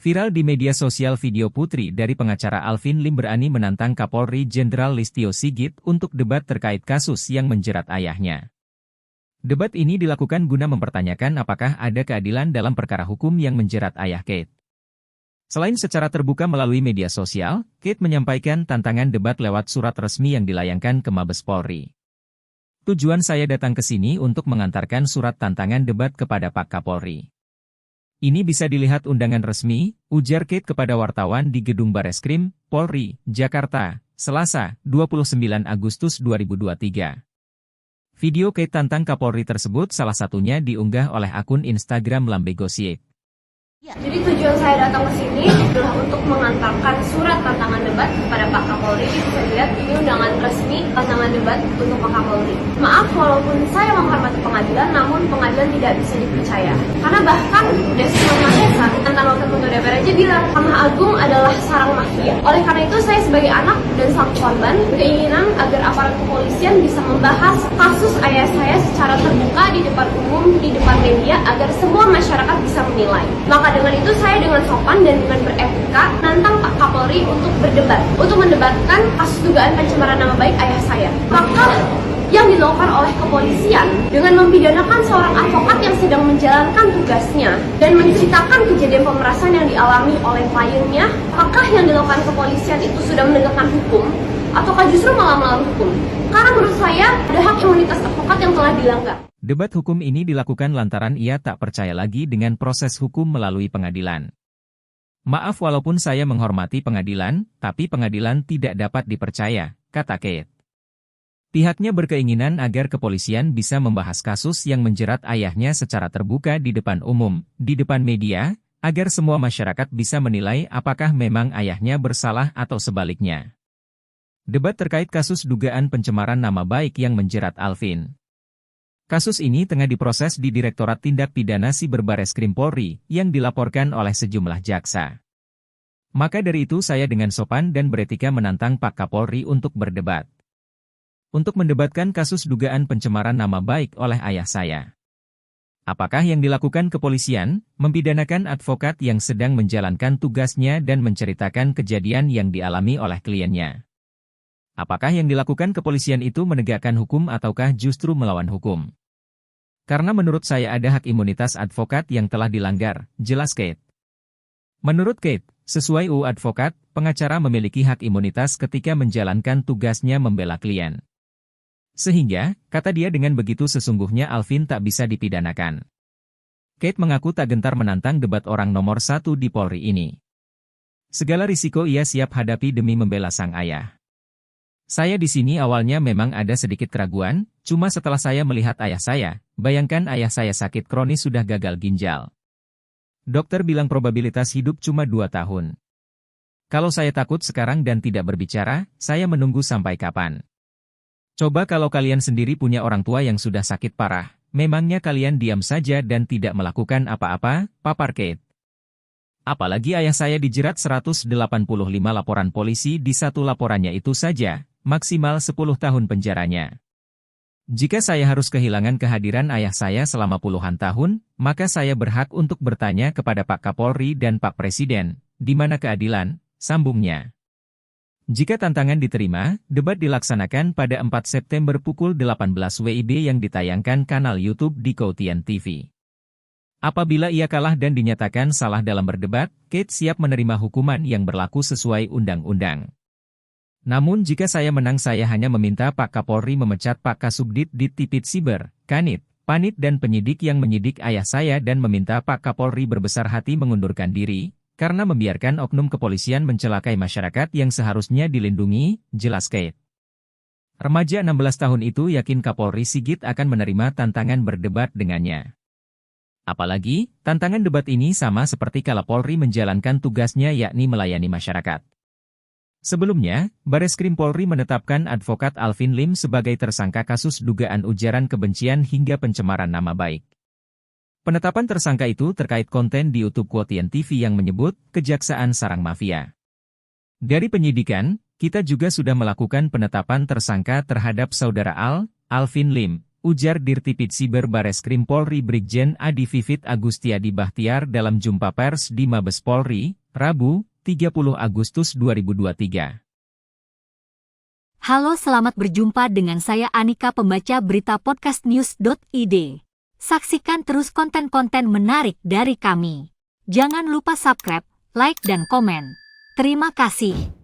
Viral di media sosial video putri dari pengacara Alvin Lim berani menantang Kapolri Jenderal Listio Sigit untuk debat terkait kasus yang menjerat ayahnya. Debat ini dilakukan guna mempertanyakan apakah ada keadilan dalam perkara hukum yang menjerat ayah Kate. Selain secara terbuka melalui media sosial, Kate menyampaikan tantangan debat lewat surat resmi yang dilayangkan ke Mabes Polri. Tujuan saya datang ke sini untuk mengantarkan surat tantangan debat kepada Pak Kapolri. Ini bisa dilihat undangan resmi, ujar Kate kepada wartawan di Gedung Bareskrim, Polri, Jakarta, Selasa, 29 Agustus 2023. Video Kate tantang Kapolri tersebut salah satunya diunggah oleh akun Instagram Lambe Gosiek. Ya, jadi tujuan saya datang ke sini adalah untuk mengantarkan surat tantangan debat kepada Pak Kapolri. Bisa dilihat ini undangan resmi tantangan debat untuk Pak Kapolri. Maaf walaupun saya menghormati pengadilan, namun pengadilan tidak bisa dipercaya. Karena bahkan Desmond Mahesa, mantan wakil ketua DPR aja bilang, Mahkamah Agung adalah sarang mafia. Oleh karena itu saya sebagai anak dan sang korban berkeinginan agar aparat kepolisian bisa membahas kasus ayah saya secara terbuka di depan umum, di depan media, agar semua masyarakat bisa menilai. Maka dengan itu saya dengan sopan dan dengan beretika nantang Pak Kapolri untuk berdebat, untuk mendebatkan kasus dugaan pencemaran nama baik ayah saya. Maka yang dilakukan oleh kepolisian dengan mempidanakan seorang advokat yang sedang menjalankan tugasnya dan menceritakan kejadian pemerasan yang dialami oleh kliennya, apakah yang dilakukan kepolisian itu sudah menegakkan hukum ataukah justru malah melawan hukum? Karena menurut saya ada hak imunitas advokat yang telah dilanggar. Debat hukum ini dilakukan lantaran ia tak percaya lagi dengan proses hukum melalui pengadilan. Maaf walaupun saya menghormati pengadilan, tapi pengadilan tidak dapat dipercaya, kata Kate. Pihaknya berkeinginan agar kepolisian bisa membahas kasus yang menjerat ayahnya secara terbuka di depan umum, di depan media, agar semua masyarakat bisa menilai apakah memang ayahnya bersalah atau sebaliknya. Debat terkait kasus dugaan pencemaran nama baik yang menjerat Alvin. Kasus ini tengah diproses di Direktorat Tindak Pidana Siber Bareskrim Polri yang dilaporkan oleh sejumlah jaksa. Maka dari itu saya dengan sopan dan beretika menantang Pak Kapolri untuk berdebat. Untuk mendebatkan kasus dugaan pencemaran nama baik oleh ayah saya. Apakah yang dilakukan kepolisian, mempidanakan advokat yang sedang menjalankan tugasnya dan menceritakan kejadian yang dialami oleh kliennya? Apakah yang dilakukan kepolisian itu menegakkan hukum ataukah justru melawan hukum? Karena menurut saya ada hak imunitas advokat yang telah dilanggar, jelas Kate. Menurut Kate, sesuai UU Advokat, pengacara memiliki hak imunitas ketika menjalankan tugasnya membela klien. Sehingga, kata dia dengan begitu sesungguhnya Alvin tak bisa dipidanakan. Kate mengaku tak gentar menantang debat orang nomor satu di Polri ini. Segala risiko ia siap hadapi demi membela sang ayah. Saya di sini awalnya memang ada sedikit keraguan, cuma setelah saya melihat ayah saya, bayangkan ayah saya sakit kronis sudah gagal ginjal. Dokter bilang probabilitas hidup cuma 2 tahun. Kalau saya takut sekarang dan tidak berbicara, saya menunggu sampai kapan? Coba kalau kalian sendiri punya orang tua yang sudah sakit parah, memangnya kalian diam saja dan tidak melakukan apa-apa, papar Kate. Apalagi ayah saya dijerat 185 laporan polisi di satu laporannya itu saja, maksimal 10 tahun penjaranya. Jika saya harus kehilangan kehadiran ayah saya selama puluhan tahun, maka saya berhak untuk bertanya kepada Pak Kapolri dan Pak Presiden, di mana keadilan, sambungnya. Jika tantangan diterima, debat dilaksanakan pada 4 September pukul 18 WIB yang ditayangkan kanal YouTube di Kotian TV. Apabila ia kalah dan dinyatakan salah dalam berdebat, Kate siap menerima hukuman yang berlaku sesuai undang-undang. Namun jika saya menang saya hanya meminta Pak Kapolri memecat Pak Kasubdit Ditipid Siber, Kanit, Panit dan penyidik yang menyidik ayah saya dan meminta Pak Kapolri berbesar hati mengundurkan diri, karena membiarkan oknum kepolisian mencelakai masyarakat yang seharusnya dilindungi, jelas Kate. Remaja 16 tahun itu yakin Kapolri Sigit akan menerima tantangan berdebat dengannya. Apalagi, tantangan debat ini sama seperti kala Polri menjalankan tugasnya yakni melayani masyarakat. Sebelumnya, Bareskrim Polri menetapkan advokat Alvin Lim sebagai tersangka kasus dugaan ujaran kebencian hingga pencemaran nama baik. Penetapan tersangka itu terkait konten di YouTube Kotian TV yang menyebut kejaksaan sarang mafia. Dari penyidikan, kita juga sudah melakukan penetapan tersangka terhadap saudara Alvin Lim, ujar Dirtipid Siber Bareskrim Polri Brigjen Adi Vivit Agustiadi Bahtiar dalam jumpa pers di Mabes Polri, Rabu, 30 Agustus 2023. Halo, selamat berjumpa dengan saya Anika, pembaca berita podcastnews.id. Saksikan terus konten-konten menarik dari kami. Jangan lupa subscribe, like, dan komen. Terima kasih.